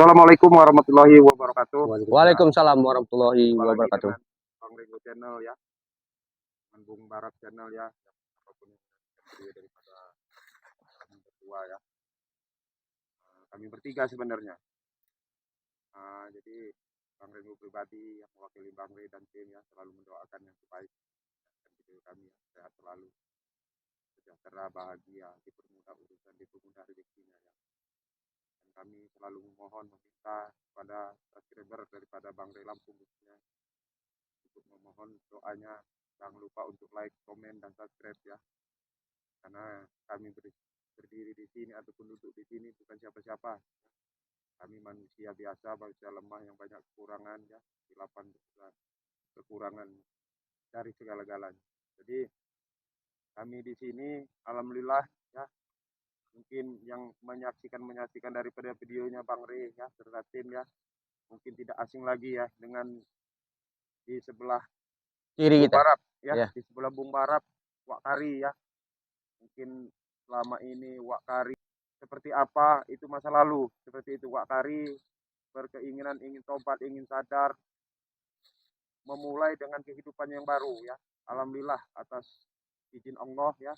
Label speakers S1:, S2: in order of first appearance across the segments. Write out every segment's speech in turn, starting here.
S1: Assalamualaikum warahmatullahi wabarakatuh.
S2: Waalaikumsalam warahmatullahi
S1: Jumpa lagi
S2: wabarakatuh.
S1: dengan Bang Ringo Channel ya, dengan Bung Barat Channel ya, apapun yang terdiri daripada kami berdua ya. Kami bertiga sebenarnya. Jadi Bang Ringo pribadi yang mewakili Bang Ray dan tim ya selalu mendoakan yang terbaik dan video kami ya, sehat selalu, sejahtera, bahagia, dipermudah urusan, dipermudah rezekinya ya. Dan kami selalu memohon meminta kepada subscriber daripada Bang Ray Lampung khususnya untuk memohon doanya, jangan lupa untuk like, komen, dan subscribe ya. Karena kami berdiri di sini ataupun duduk di sini bukan siapa-siapa. Kami manusia biasa, manusia lemah yang banyak kekurangan ya, kesilapan kekurangan dari segala-galanya. Jadi kami di sini alhamdulillah ya, mungkin yang menyaksikan daripada videonya Bang Ray ya serta tim ya, mungkin tidak asing lagi ya dengan di sebelah
S2: Kiri
S1: Bung
S2: kita.
S1: Barat ya,
S2: Ya.
S1: di sebelah Bung Barat Wak Kari ya. Mungkin selama ini Wak Kari seperti apa itu masa lalu, seperti itu. Wak Kari berkeinginan ingin tobat, ingin sadar, memulai dengan kehidupan yang baru ya. Alhamdulillah atas izin Allah ya,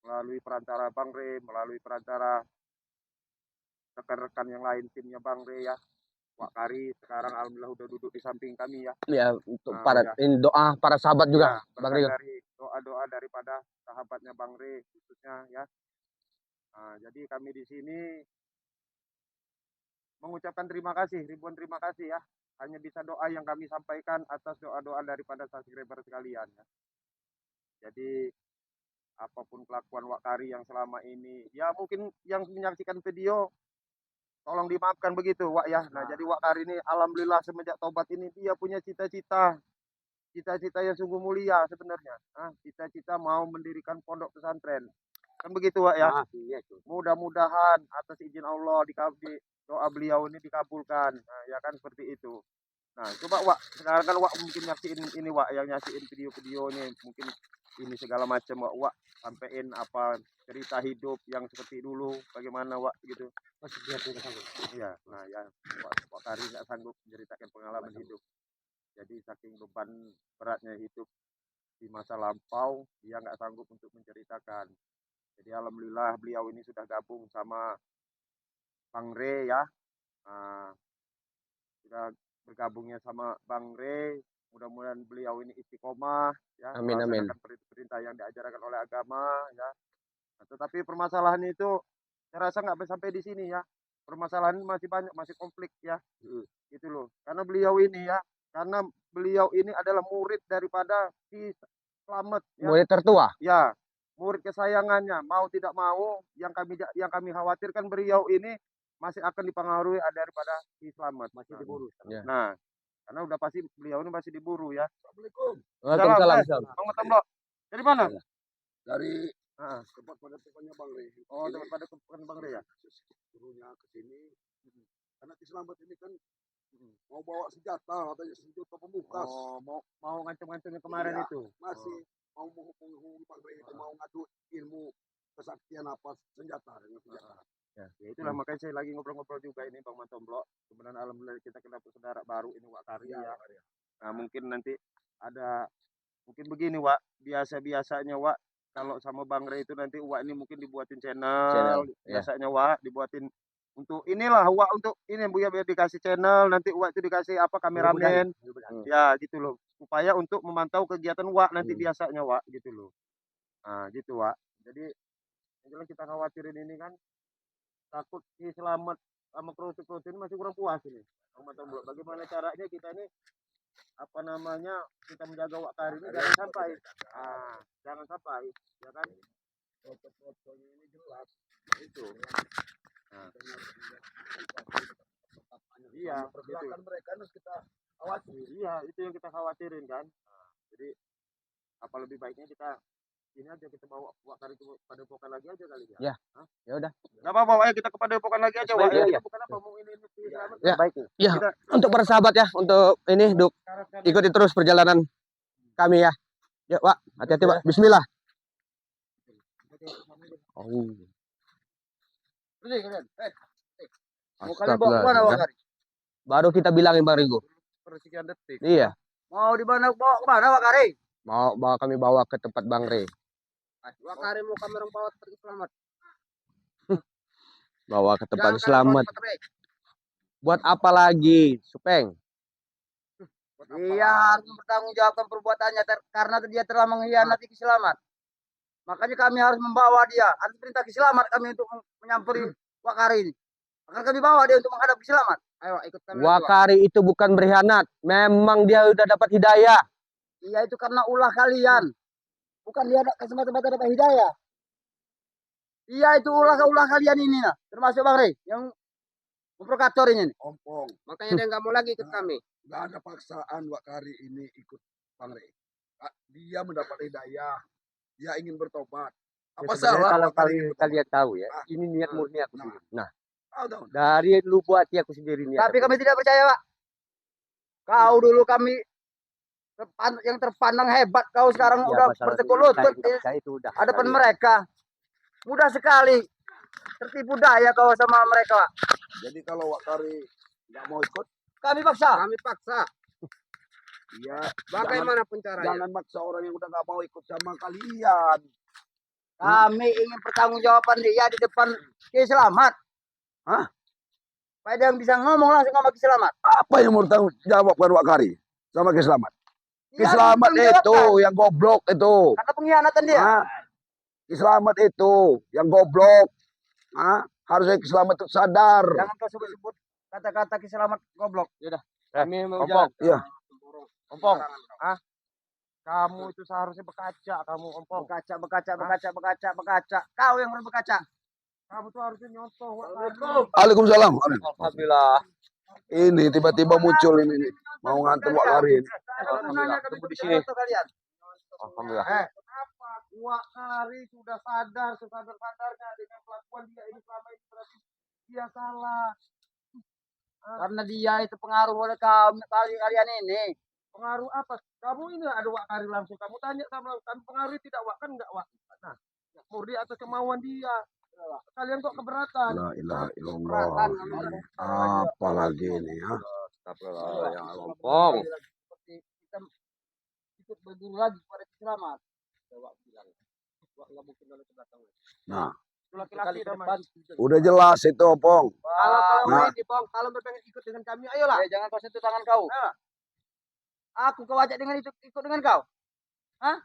S1: melalui perantara Bang Ray, melalui perantara rekan-rekan yang lain timnya Bang Ray ya. Wak Kari sekarang alhamdulillah udah duduk di samping kami ya.
S2: Ya, untuk para
S1: Ya.
S2: ini doa para sahabat juga,
S1: Ya,
S2: Bang
S1: berkat
S2: Rio.
S1: dari doa-doa daripada sahabatnya Bang Ray khususnya ya. Jadi kami di sini mengucapkan terima kasih, ribuan terima kasih ya. Hanya bisa doa yang kami sampaikan atas doa-doa daripada subscriber sekalian ya. Jadi apapun kelakuan Wak Kari yang selama ini, ya mungkin yang menyaksikan video tolong dimaafkan begitu Wak ya. Nah, jadi Wak Kari ini alhamdulillah semenjak tobat ini dia punya cita-cita yang sungguh mulia sebenarnya. Cita-cita mau mendirikan pondok pesantren. Kan begitu Wak ya. Mudah-mudahan atas izin Allah doa beliau ini dikabulkan. Nah, ya kan seperti itu. Nah, coba Wak, sekarang kan Wak mungkin nyaksiin ini Wak, yang nyaksiin video-video ini mungkin ini segala macam Wak sampein apa cerita hidup yang seperti dulu, bagaimana Wak gitu.
S2: Masih biar tidak sanggup.
S1: Iya, nah ya Wak Kari nggak sanggup menceritakan pengalaman hidup. Jadi saking beban beratnya hidup di masa lampau, dia nggak sanggup untuk menceritakan. Jadi alhamdulillah beliau ini sudah gabung sama Bang Ray ya. Sudah bergabungnya sama Bang Ray. Mudah-mudahan beliau ini istiqomah ya,
S2: Amin, amin.
S1: melaksanakan perintah yang diajarkan oleh agama ya. Tetapi permasalahan itu saya rasa nggak sampai di sini ya. Permasalahan masih banyak, masih konflik ya. Gitu loh. Karena beliau ini adalah murid daripada si Slamet ya.
S2: Murid tertua.
S1: Ya, murid kesayangannya. Mau tidak mau yang kami khawatirkan beliau ini masih akan dipengaruhi daripada si Slamet. Masih diburu.
S2: Ya.
S1: Nah, karena udah pasti beliau ini masih diburu ya.
S2: Assalamualaikum. Waalaikumsalam.
S1: Bang Tomlo. Dari mana?
S3: Dari tempat padepokannya Bang Ray.
S1: Oh, tempat padepokan Bang Ray ya.
S3: Suruhnya ke sini. Karena di Selamat ini kan mau bawa senjata atau senjata pembukas.
S1: Oh, mau ngancam-ngancamnya kemarin
S3: Iya,
S1: itu.
S3: masih mau menghubungi Bang Ray itu mau ngadu ilmu kesaktian apa senjata dengan senjata.
S1: Ya itulah makanya saya lagi ngobrol-ngobrol juga ini Bang Mantomblo. Kemudian alhamdulillah kita kena saudara baru ini Wak Kari ya. Nah, mungkin nanti mungkin begini Wak, biasanya Wak kalau sama Bang Ray itu nanti Wak ini mungkin dibuatin channel biasanya Wak dibuatin untuk inilah Wak, untuk ini Bu ya, biar dikasih channel, nanti Wak itu dikasih apa kameramen. Ya gitu loh. Supaya untuk memantau kegiatan Wak nanti biasanya Wak gitu loh. Nah, gitu Wak. Jadi yang kita khawatirin ini kan takut si Selamat sama kru ini masih kurang puas ini. Bagaimana caranya kita ini kita menjaga Wak Kari ini jangan sampai ya kan.
S3: Foto-fotonya ini jelas
S1: Itu. Nah.
S3: Iya, pergerakan mereka harus kita khawatir.
S1: Iya, itu yang kita khawatirin kan. Jadi apa lebih baiknya kita ini aja, kita bawa Wak Kari ke padepokan lagi aja kali ya.
S2: Ya udah.
S1: Enggak apa-apa, kita ke padepokan lagi aja Wak.
S2: Ya.
S1: Bukan apa mau ini Selamat.
S2: Ya.
S1: Baik.
S2: Ya, untuk para sahabat ya, untuk ini ikuti terus perjalanan kami ya. Ya, Wak, hati-hati, Pak. Bismillah. Oh.
S3: Ini kalian.
S2: Astagfirullah. Baru kita bilangin Bang Rigo.
S1: Persekian detik.
S2: Iya.
S4: Mau bawa kemana Wak Kari?
S2: Mau kami bawa ke tempat Bang Re.
S4: Wak Kari mau kami orang bawa pergi selamat.
S2: Bawa ke tempat
S4: Jangan
S2: selamat.
S4: kalian bawa cepat.
S2: Buat apa lagi, Supeng?
S4: Dia harus mempertanggungjawabkan perbuatannya karena dia telah mengkhianati Kiselamat. Makanya kami harus membawa dia. Harus perintah Kiselamat kami untuk menyamperi Wak Kari ini. Akan kami bawa dia untuk menghadap Kiselamat. Ayo ikut kami.
S2: Wakari itu bukan berkhianat. Memang dia udah dapat hidayah.
S4: Iya itu karena ulah kalian. Bukan dia semata-mata dapat hidayah. Iya itu ulah kalian ini nah. Termasuk Bang Rey yang memprovokator ini.
S3: Ompong,
S4: Makanya dia nggak mau lagi ikut kami.
S3: nggak ada paksaan Wak Kari ini ikut Bang Rey. Dia mendapat hidayah, dia ingin bertobat. Apa salah
S5: kalau
S3: Wak Kari ingin bertobat?
S5: kalian tahu ya,
S3: Ah.
S5: ini niat murni aku
S3: Nah.
S5: sendiri.
S3: Tahu dong.
S5: Dari lubuk hati aku sendiri niat.
S4: Tapi kami tidak percaya Pak. Kau dulu kami yang terpandang hebat, kau sekarang udah bertekuk lutut di
S5: itu udah.
S4: hadapan mereka. Mudah sekali tertipu daya kau sama mereka.
S3: Jadi kalau Wak Kari nggak mau ikut,
S4: Kami paksa.
S3: kami paksa. Iya.
S4: Bagaimanapun caranya.
S3: Jangan maksa orang yang udah nggak mau ikut sama kalian.
S4: Kami ingin pertanggungjawaban dia di depan Ki Selamat.
S3: Hah?
S4: Supaya dia bisa ngomong langsung sama Ki Selamat.
S3: Apa yang mau tanggung jawabkan Wak Kari sama Ki Selamat? Ki
S4: Dia
S3: Selamat
S4: harus
S3: itu yang goblok itu.
S4: kata pengkhianatan dia.
S3: Hah? Ki Selamat itu yang goblok. Hah? Harusnya Ki Selamat itu sadar.
S4: Jangan kau sebut-sebut kata-kata Ki Selamat goblok.
S5: Kami mau
S2: Ompong.
S3: Iya.
S2: Ompong. Kamu itu seharusnya berkaca, kamu Ompong.
S4: Berkaca. Kau yang harus berkaca.
S2: Kamu tuh harusnya nyontoh.
S3: Waalaikumsalam.
S2: Alhamdulillah.
S3: Ini tiba-tiba muncul ini nih. Mau nganter Wak Kari ini.
S2: Alhamdulillah. Tunggu di sini.
S4: Kalian.
S2: Alhamdulillah.
S1: Kenapa Wak Kari sudah sadar sesadar-sadarnya dengan kelakuan dia ini selama ini berarti dia salah.
S4: Karena dia itu pengaruh oleh kalian ini.
S1: Pengaruh apa? Kamu ini ada Wak Kari langsung kamu tanya sama kami pengaruh tidak Wak kan enggak Wak. Nah, murni atas kemauan dia. Kalian kok keberatan?
S3: La ilaha illallah. Apa lagi ini ya?
S2: Astagfirullah, ya Ompong.
S4: Seperti kita ikut berguru lagi kepada Ki Selamat.
S1: Wak bilang. Wak nggak mungkin dari belakang.
S3: Nah,
S1: Laki-laki namanya.
S3: udah jelas itu Opong.
S1: Kalau ini Bang, kalau pengen ikut dengan kami, ayolah.
S4: Jangan kau sentuh tangan kau. Aku kau ajak dengan itu ikut dengan kau. Hah?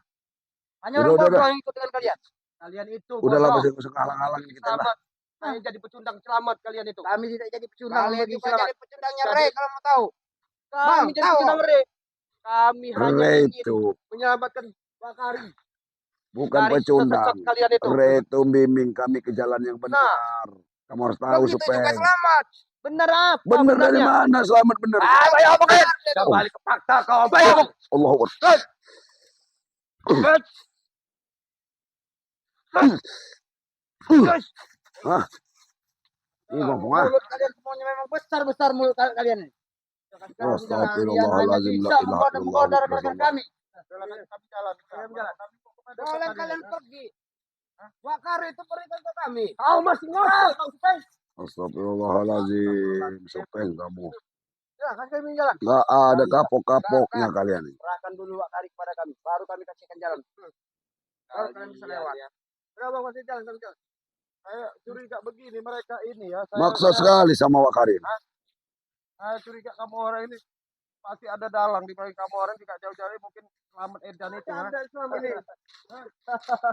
S4: Hanya
S3: Udah,
S4: orang
S3: udah.
S4: bodoh yang ikut dengan kalian.
S1: Kalian itu
S3: Udahlah
S1: bodoh.
S3: masih halang-halang kita lah.
S1: Selamat. Saya jadi pecundang selamat kalian itu.
S4: Kami tidak jadi pecundang
S1: Kalian
S4: bagi
S1: juga
S4: Selamat.
S1: jadi
S4: Pecundangnya Rey kalau mau tahu.
S1: Kami
S4: Bang,
S1: jadi
S4: tahu.
S1: pecundang Rey. Kami hanya
S3: Re
S1: ingin
S3: itu
S1: menyelamatkan Wak Kari
S3: bukan
S1: dari
S3: pecundang.
S1: sesat kalian itu.
S3: Re itu bimbing kami ke jalan yang benar. Kamu harus tahu
S1: Begitu juga
S3: Supeng.
S1: selamat. Benar apa?
S3: Bener dari
S1: benarnya?
S3: mana selamat bener?
S1: Ayo apa kalian? Jangan balik ke fakta kau. Ayo.
S3: Allahu Akbar. Hah? Ini ngomong ah.
S4: Mulut kalian semuanya memang besar mulut kalian ini.
S3: Astagfirullahaladzim, la ilaha illallah,
S4: menggoda rekan kami.
S1: Kami jalan.
S4: Kalian pergi.
S1: Wak Kari itu berikan ke kami.
S4: Kau masih ngomong, kau Supeng.
S3: Astagfirullahaladzim, Supeng kamu.
S4: Ya, kasih kami jalan.
S3: Gak ada kapok-kapoknya kalian ini.
S4: Serahkan dulu Wak Kari kepada kami, baru kami kasihkan jalan. Baru kalian bisa lewat.
S1: Udah Bang, masih jalan, kami jalan. Saya curiga begini mereka ini ya.
S3: Maksa sekali sama Wak Kari.
S1: Saya curiga kamu orang ini pasti ada dalang di balik kamu orang tidak jauh-jauh mungkin Selamat Edan itu ya.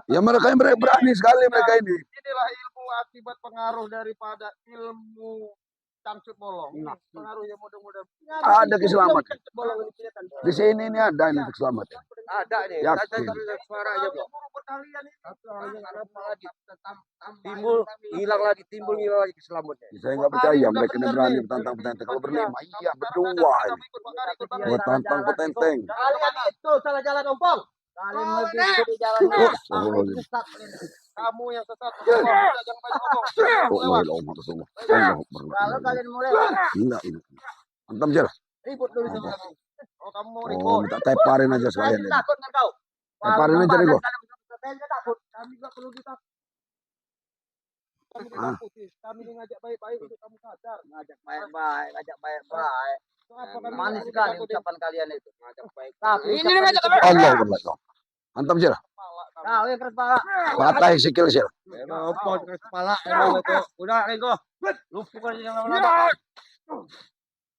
S3: Ya mereka yang berani sekali mereka ini.
S1: Inilah ilmu akibat pengaruh daripada ilmu cangcut bolong.
S4: Nah.
S1: Pengaruhnya mudah-mudahan.
S3: Ada Kiselamat.
S1: Cangcut bolong ini kelihatan.
S3: Di sini ini ada ini Kiselamat.
S1: Ada nih.
S3: Yakin.
S1: Suaranya berkalian ini.
S5: Hilang lagi keselamatan.
S3: Saya nggak percaya mereka ini berani bertantang petenteng. Kalau berlima, iya berdua. Buat tantang petenteng.
S1: Kalian itu salah jalan ompong.
S4: Kalian lebih di jalan.
S3: Astagfirullahaladzim.
S1: Kamu yang sesat. Jangan banyak ngomong.
S3: Allahumma Rasulullah. Allahu Akbar.
S4: Kalau kalian mulai lewat,
S3: Gila ini. Antam jelas.
S4: ribut dulu sama kami.
S1: Oh kamu mau
S3: Oh,
S1: ribut.
S3: minta teparin aja sekalian
S4: Kalian
S3: ini.
S4: takut kan kau?
S3: Teparin aja deh gua.
S4: Kalian takut.
S1: Kami nggak perlu ditakut.
S3: Ah.
S5: Kami ini ngajak baik-baik untuk kamu sadar.
S4: Ngajak baik-baik, ngajak baik-baik.
S5: Kenapa kami
S4: Manis
S5: ngajak
S4: sekali
S5: baik-baik?
S4: ucapan kalian itu.
S5: Ngajak baik.
S4: Tapi
S2: Ini
S4: ucapan
S2: ngajak
S4: itu-
S2: baik.
S3: Allah Allah. Mantap sih.
S4: Kau yang keras kepala.
S3: Patah sikil sih.
S5: Emang empon ke kepala emang itu. Udah Rego. Lumpuk aja yang lama-lama.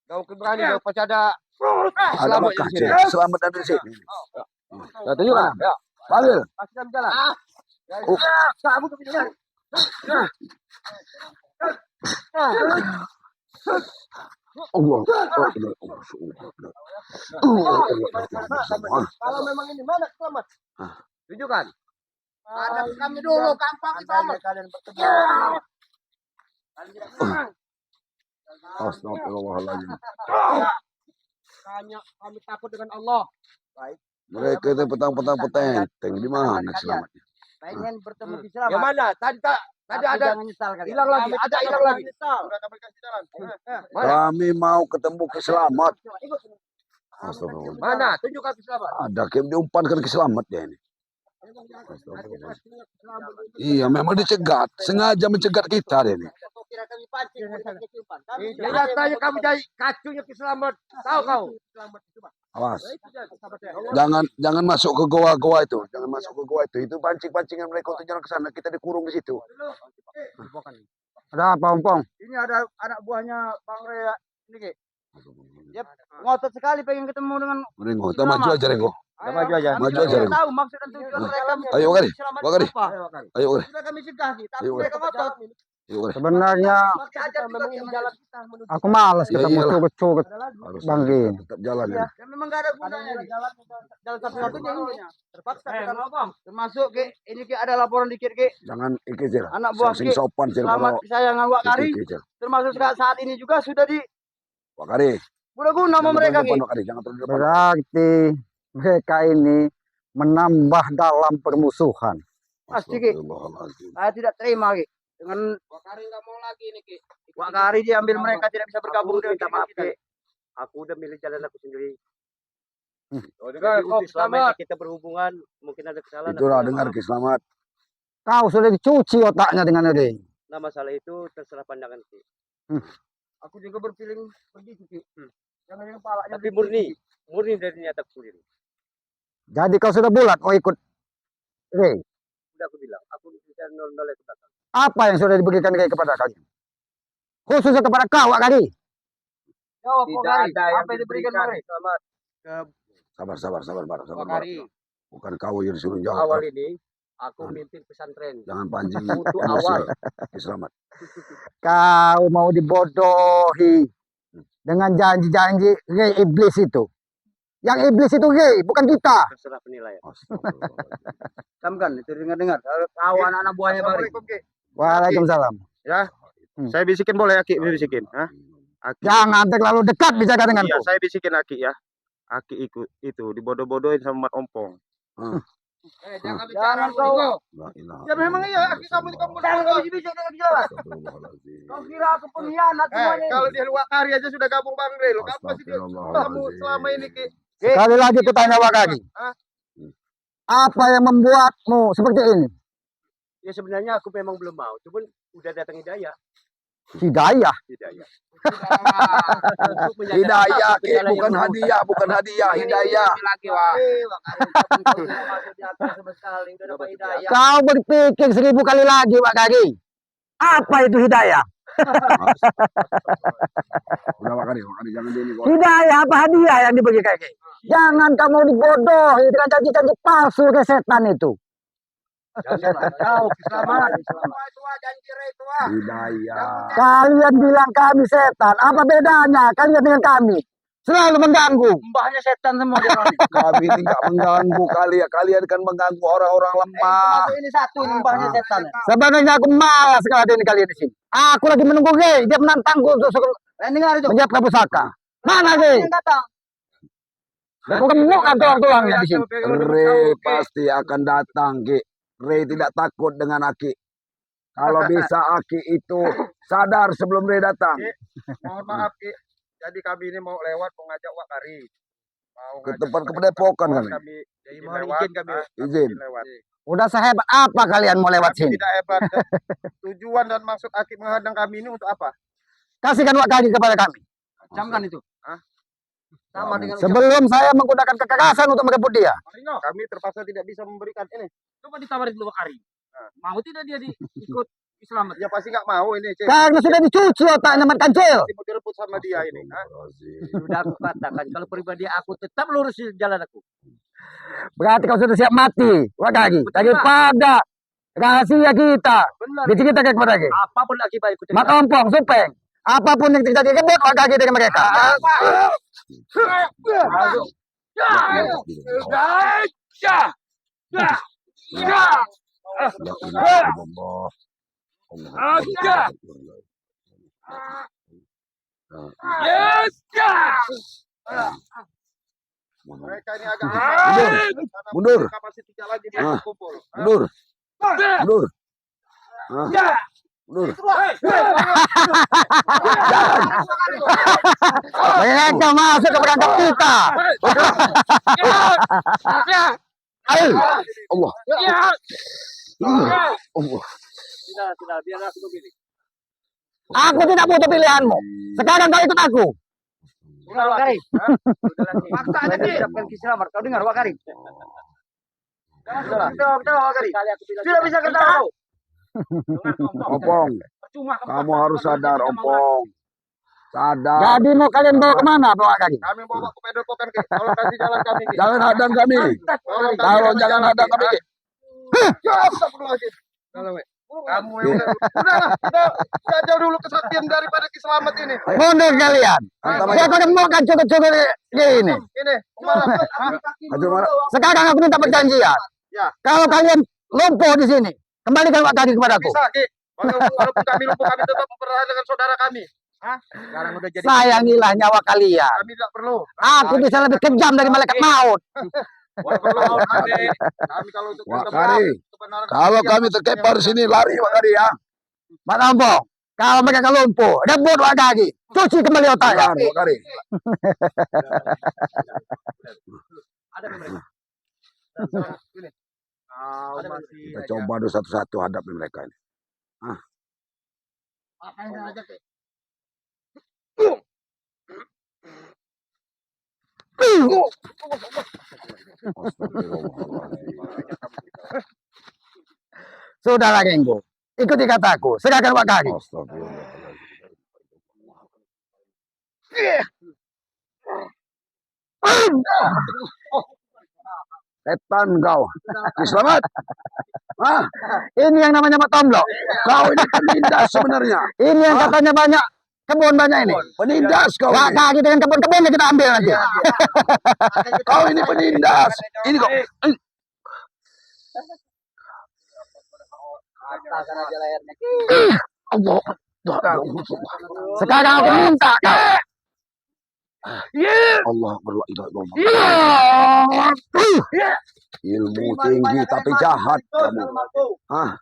S5: Kau berani kau pasti ada
S3: Ada
S5: selamat
S3: Mekah
S5: di
S3: sih.
S5: sini.
S3: Selamat ada di sini.
S2: Nah, tunjukkan. Ya.
S3: Panggil.
S5: Pasti dalam jalan.
S3: Oh.
S5: Kamu tuh jalan.
S3: Allah.
S5: Kalau memang ini mana selamat?
S2: Tunjukkan.
S5: Ada kami dulu, gampang selamat.
S4: Kalian bertemu.
S3: Astagfirullahaladzim.
S5: Hanya kami takut dengan Allah.
S3: Mereka itu petang-petang di mana selamatnya?
S4: Pengen bertemu di selamat.
S5: Yang mana? Tadi
S4: Tapi
S5: ada
S4: jangan nyesal kalian.
S5: hilang lagi, ada hilang lagi. Sudah kami kasih jalan. Mana?
S3: Kami mau ketemu ke selamat. Astagfirullah.
S5: Mana? Tunjukkan ke selamat.
S3: Ada Kim diumpankan ke selamat ya ini. Iya, memang dicegat, sengaja mencegat kita deh ini.
S4: Kau kira kami pancing, kami ciuman. Kami
S5: Ya nyatanya kami jadi kacunya ke selamat. Tahu kau?
S3: Awas, jangan masuk ke goa-goa itu, jangan masuk ke goa itu. Itu pancing-pancingan mereka untuk jalan ke sana. Kita dikurung di situ.
S2: Ada apa, Ompong?
S4: Ini ada anak buahnya Bang Rea ini, Ki. Dia ngotot sekali pengen ketemu dengan
S3: Ringo, kita maju aja Ringo.
S2: Maju aja.
S3: Maju aja, Ringo.
S4: Tahu maksud dan tujuan mereka.
S3: Ayo, Kari.
S4: Selamat
S3: Kari.
S4: apa?
S3: Ayo, Kari.
S4: Sudah kami cegah, Ki. Tapi
S3: Ayo,
S4: mereka ngotot.
S3: Ayo, Kari.
S2: Sebenarnya
S4: Masih aja memang ini jalan kita menuju.
S2: aku malas
S3: Iya,
S2: ketemu
S3: iyalah.
S2: curut-curut
S3: Harus
S2: Bang Gin.
S3: tetap jalan ya.
S4: Ya memang gak ada gunanya nih. Jalan satu-satunya ini. Terpaksa kita termasuk Ki. Ini Ki ada laporan dikit Ki.
S3: Jangan ikizir.
S4: Anak buah
S3: Sing
S4: Ki.
S3: sopan sih
S4: Selamat
S3: kalau
S4: kesayangan Wak Kari.
S3: ikizir.
S4: Termasuk saat ini juga sudah di
S3: Pak Kari.
S4: udah guna sama mereka Ki.
S3: Pak Kari, jangan terlalu depan.
S2: Berarti mereka ini menambah dalam permusuhan.
S4: Pasti Ki.
S3: Astagfirullahaladzim.
S4: Saya tidak terima Ki. Dengan
S5: Wak Kari nggak mau lagi nih Ki.
S4: Wak Kari diambil mereka tidak bisa bergabung dengan
S5: minta
S4: kita.
S5: maaf Ki. Aku udah milih jalan aku sendiri.
S4: Oh,
S5: Jadi
S4: oh,
S5: untuk selama ini kita berhubungan mungkin ada kesalahan.
S3: Itulah
S5: aku
S3: dengar
S5: minta
S3: Ki selamat.
S2: Kau sudah dicuci otaknya dengan ini.
S5: maaf. Nah masalah itu terserah pandangan Ki.
S4: Aku juga berpiling begitu Ki. Jangan yang kepalanya.
S5: Tapi murni dari niat aku sendiri.
S2: Jadi kau sudah bulat mau ikut Rey.
S5: Udah aku bilang, aku bisa nol ke belakang.
S2: Apa yang sudah diberikan Rey kepada kalian? Khususnya kepada kau, Wak Kari.
S4: Jawab Wak
S5: Tidak
S4: Kari.
S5: ada yang
S4: Apa yang diberikan
S5: diberikan
S4: mereka?
S5: selamat
S3: Sabar, Bar.
S5: Wak Kari.
S3: Bukan kau yang disuruh
S5: Untuk
S3: jawab.
S5: awal ini aku mimpin pesantren.
S3: Jangan pancing
S5: Untuk
S3: emosi.
S5: awal.
S3: Ki selamat.
S2: Kau mau dibodohi dengan janji-janji Rey iblis itu. Yang iblis itu Rey, bukan kita.
S5: Terserah penilaian.
S3: Astagfirullahaladzim.
S4: Camkan itu dengar-dengar. Tahu anak-anak buahnya Bang Ri.
S2: Waalaikumsalam.
S1: Saya bisikin boleh Aki bisikin? Hah? Aki.
S2: Jangan terlalu dekat bicara
S1: Iya,
S2: denganku.
S1: saya bisikin Aki ya. Aki ikut itu dibodoh-bodohin sama Mat Ompong.
S5: Jangan
S4: Jangan kau.
S3: La ilaha
S5: Ya memang iya, Aki kamu di kampung.
S4: Jangan kau bisik-bisik dengan jalan.
S3: Astagfirullahaladzim.
S4: Kau kira aku pengkhianat semuanya.
S5: Kalau dia Wak Kari aja sudah gabung Bang Rey lo. Kamu masih
S3: Astagfirullahaladzim.
S5: kamu selama ini Ki.
S2: Sekali lagi kutanya Wak Kari.
S5: Hah?
S2: Apa yang membuatmu seperti ini?
S5: Ya sebenarnya aku memang belum mau, cuman udah datang hidayah.
S2: Hidayah.
S5: Hidayah.
S3: Hidayah, Ki, bukan hadiah, hidayah.
S5: Lagi wah.
S4: Wak Kari kau tidak masuk di akal sama sekali. Udah dapat hidayah.
S2: Kau berpikir 1000 kali lagi, Wak Kari. Apa itu hidayah?
S3: Udah Pak Kari, jangan ini.
S2: Hidayah apa hadiah yang dibagi kayak gini? Jangan kamu dibodohi dengan janji-janji palsu ke setan itu.
S5: Kau selamat.
S3: Hidayah.
S2: Kalian bilang kami setan. Apa bedanya kalian dengan kami? Selalu mengganggu.
S4: Mbahnya setan semua dia orang.
S3: Kami ini nggak mengganggu kalian. Kalian kan mengganggu orang-orang lemah.
S4: Termasuk ini satu ini mbahnya setan.
S2: Sebenarnya aku malas kalau ada ini kalian di sini. Aku lagi menunggu Rey. Dia menantangku untuk
S4: Dengar itu.
S2: menjadi Pusaka. Mana Rey?
S4: Yang datang.
S2: Aku gemukkan tulang-tulangnya di sini.
S3: Rey pasti akan datang, Ki. Rey tidak takut dengan Aki. Kalau bisa Aki itu sadar sebelum Rey datang.
S1: Mohon maaf Ki. Jadi kami ini mau lewat mau ngajak Wak Kari. Mau
S3: Ke
S1: ngajak
S3: tempat
S1: Wak
S3: kepadepokan
S1: Kari.
S3: kami.
S1: Kami
S5: Jadi
S1: izin
S5: mohon
S1: lewat.
S5: izin kami.
S3: Izin.
S1: lewat.
S2: Udah sehebat apa kalian mau lewat
S1: Kami
S2: sini?
S1: tidak hebat. Tujuan dan maksud Aki menghadang kami ini untuk apa?
S2: Kasihkan uang kaki kepada kami.
S4: Ucapkan itu. Sama dengan
S2: Sebelum saya menggunakan kekerasan untuk merebut dia.
S1: Kami terpaksa tidak bisa memberikan ini.
S5: Coba ditawarin dulu Kari. Mau tidak dia ikut selamat?
S1: Ya pasti nggak mau ini, Cik.
S2: Karena sudah dicuci otaknya man kancil.
S1: Pasti mau direbut sama dia ini.
S5: Sudah aku katakan kalau pribadi aku tetap lurus di jalan aku.
S2: Berarti kau sudah siap mati. Uang kaki. Daripada rahasia kita
S5: Benar.
S2: diceritakan kepada kita.
S5: Apapun akibat ikut.
S2: Mak ompong, supeng. Apapun yang terjadi, rebut uang kaki dari mereka.
S1: Mereka ini agak
S3: Mundur.
S1: kapasitas tiga lagi di
S3: Ah.
S1: kumpul.
S3: Mundur. Mundur. Mundur.
S2: Mereka masuk ke perangkap kita. Ayo.
S3: Allah. Allah.
S5: Tidak, biar aku memilih.
S2: Aku tidak butuh pilihanmu. Sekarang kau ikut aku.
S4: Dengar Wakari. Maksa aja ucapkan selamat. Kau dengar Wakari. Betul Wakari. Sudah bisa ketahui.
S3: Ompong,
S5: Percuma
S3: kamu harus sadar, Ompong. Sadar.
S2: Jadi mau kalian bawa kemana bawa kaki?
S1: Kami bawa ke pedopokan, Ki. Tolong kasih jalan kami, Ki.
S3: Jangan hadang kami.
S1: Tolong
S3: Tolong jangan hadang kami.
S1: Ki. Astagfirullahaladzim. Kamu yang udah jauh dulu kesaktian daripada Ki Slamet ini.
S2: Mundur kalian. Saya akan mau cukup-cukup ini.
S1: Ini, kemana?
S3: Aduh, mana?
S2: Sekarang aku minta perjanjian.
S1: Ya.
S2: Kalau kalian lumpuh di sini, kembalikan uang kaki kepadaku.
S1: Bisa, Ki. Walaupun kami lumpuh, kami tetap mempertahankan dengan saudara kami. Sekarang udah jadi.
S2: Sayangilah nyawa kalian.
S1: Kami tidak perlu.
S2: Aku bisa lebih kejam dari malaikat maut.
S1: Wah, perlu kami kalau untuk
S3: Wak
S1: kebenaran-
S3: Kari,
S1: kebenaran
S3: kalau kami terkepar di sini lari Wak Kari ya.
S2: Mak Ompong, kalau mereka lumpuh, rebut uang kaki. Cuci kembali otaknya.
S3: Benar, Wak Kari.
S5: Ada mereka.
S1: Kau masih
S3: Kita coba dulu satu-satu hadapi mereka ini. Astagfirullahaladzim.
S2: Saudara genggo, ikuti kataku. Serahkan uang kaki.
S3: Astagfirullahaladzim. Setan kau. Ki Slamet. Hah?
S2: Ini yang namanya Mak Tomblok.
S3: Kau ini penindas sebenarnya.
S2: Ini yang katanya banyak kebun banyak ini.
S3: Penindas kau
S2: Wak
S3: ini.
S2: kaki dengan kebun-kebunnya kita ambil nanti.
S3: Kau ini penindas. Ini kau. Allah.
S2: Sekarang aku minta kau.
S3: Allah berla ilaha illallah. Ilmu tinggi tapi jahat kamu. Hah?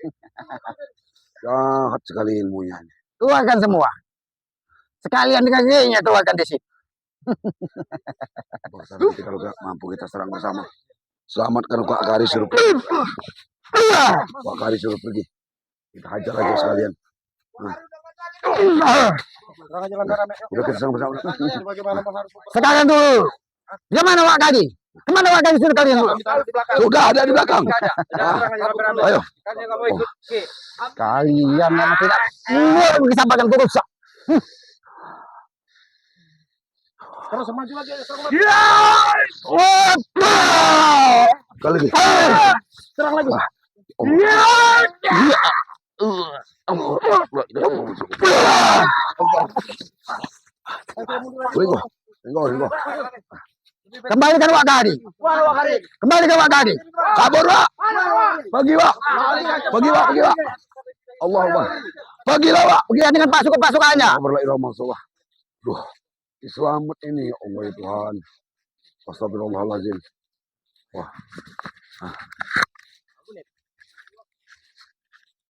S3: Jahat sekali ilmunya.
S2: Keluarkan semua. Sekalian dengan kakinya keluarkan di sini.
S3: Bahkan nanti kalau gak mampu kita serang bersama. Selamatkan Pak Kari suruh pergi. Pak Kari suruh pergi. Kita hajar aja sekalian. Udah kita serang bersama.
S1: bagaimana harus
S2: Sekarang dulu. Gimana Wak kaki? Kemana Wak kaki sudah kalian dulu?
S3: Sudah ada di belakang. Ayo.
S5: Kan yang kamu ikut. Ki.
S2: Kalian memang tidak mengisahkan kurusak.
S5: Terus maju lagi.
S3: Kali lagi.
S5: Serang lagi.
S3: Tengok.
S2: Kembalikan Wak kaki. Kembalikan Wak kaki.
S3: Kabur, Wak. Pergi, Wak. Pergi, Wak. Allah, Wak. Pergilah, Wak.
S2: Pergi dengan pasukan-pasukannya.
S3: Bismillahirrahmanirrahim. Duh, selamat ini ya Allah ya Tuhan. Astagfirullahaladzim. Wah.